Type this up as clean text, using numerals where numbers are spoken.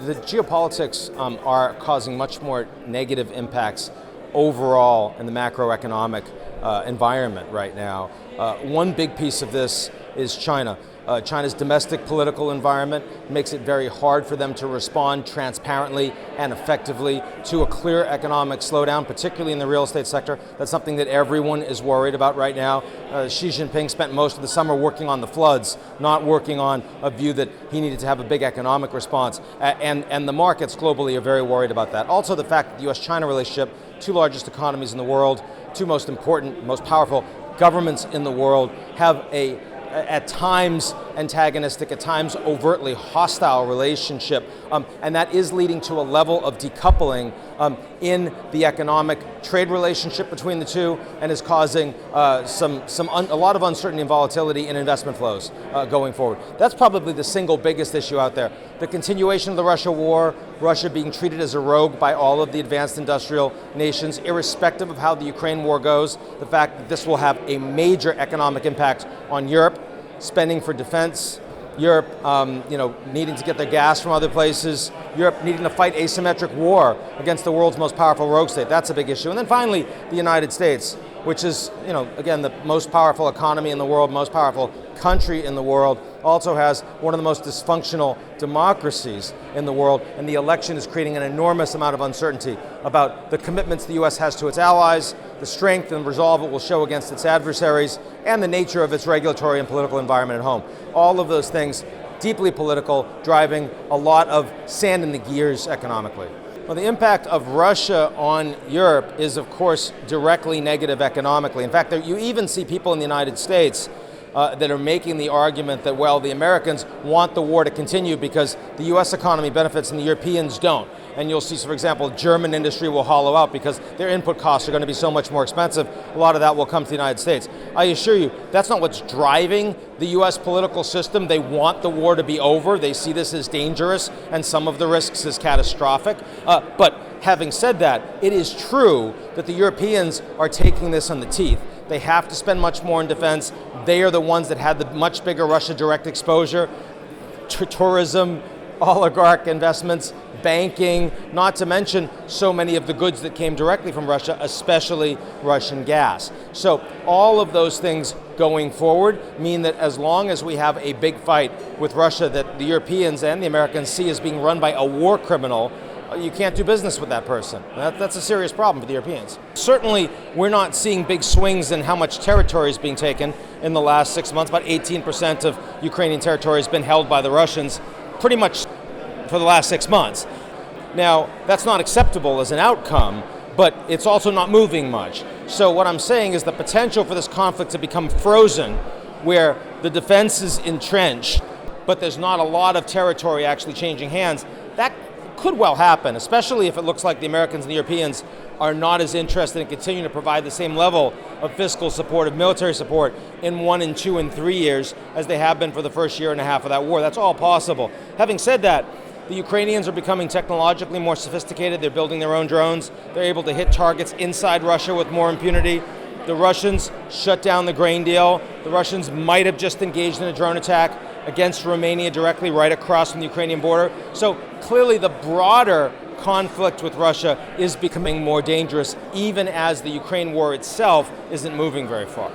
The geopolitics are causing much more negative impacts overall in the macroeconomic environment right now. One big piece of this is China. China's domestic political environment makes it very hard for them to respond transparently and effectively to a clear economic slowdown, particularly in the real estate sector. That's something that everyone is worried about right now. Xi Jinping spent most of the summer working on the floods, not working on a view that he needed to have a big economic response. And the markets globally are very worried about that. Also the fact that the US-China relationship, two largest economies in the world, two most important, most powerful governments in the world, have at times antagonistic, at times overtly hostile relationship, and that is leading to a level of decoupling in the economic trade relationship between the two, and is causing a lot of uncertainty and volatility in investment flows going forward. That's probably the single biggest issue out there. The continuation of the Russia war, Russia being treated as a rogue by all of the advanced industrial nations, irrespective of how the Ukraine war goes, the fact that this will have a major economic impact on Europe, spending for defense, Europe needing to get their gas from other places, Europe needing to fight asymmetric war against the world's most powerful rogue state. That's a big issue. And then finally, the United States, which is, again, the most powerful economy in the world, most powerful country in the world, also has one of the most dysfunctional democracies in the world, and the election is creating an enormous amount of uncertainty about the commitments the US has to its allies, the strength and resolve it will show against its adversaries, and the nature of its regulatory and political environment at home. All of those things, deeply political, driving a lot of sand in the gears economically. Well, the impact of Russia on Europe is, of course, directly negative economically. In fact, you even see people in the United States that are making the argument that, well, the Americans want the war to continue because the US economy benefits and the Europeans don't. And you'll see, for example, German industry will hollow out because their input costs are going to be so much more expensive. A lot of that will come to the United States. I assure you, that's not what's driving the US political system. They want the war to be over. They see this as dangerous and some of the risks as catastrophic. But having said that, it is true that the Europeans are taking this on the teeth. They have to spend much more in defense. They are the ones that had the much bigger Russia direct exposure to tourism, oligarch investments, banking, not to mention so many of the goods that came directly from Russia, especially Russian gas. So all of those things going forward mean that as long as we have a big fight with Russia that the Europeans and the Americans see as being run by a war criminal, you can't do business with that person. That's a serious problem for the Europeans. Certainly, we're not seeing big swings in how much territory is being taken in the last 6 months. About 18% of Ukrainian territory has been held by the Russians pretty much for the last 6 months. Now, that's not acceptable as an outcome, but it's also not moving much. So what I'm saying is the potential for this conflict to become frozen, where the defense is entrenched, but there's not a lot of territory actually changing hands, that could well happen, especially if it looks like the Americans and the Europeans are not as interested in continuing to provide the same level of fiscal support, of military support in 1 and 2 and 3 years as they have been for the first year and a half of that war. That's all possible. Having said that, the Ukrainians are becoming technologically more sophisticated. They're building their own drones. They're able to hit targets inside Russia with more impunity. The Russians shut down the grain deal. The Russians might have just engaged in a drone attack against Romania directly right across from the Ukrainian border. So clearly the broader conflict with Russia is becoming more dangerous, even as the Ukraine war itself isn't moving very far.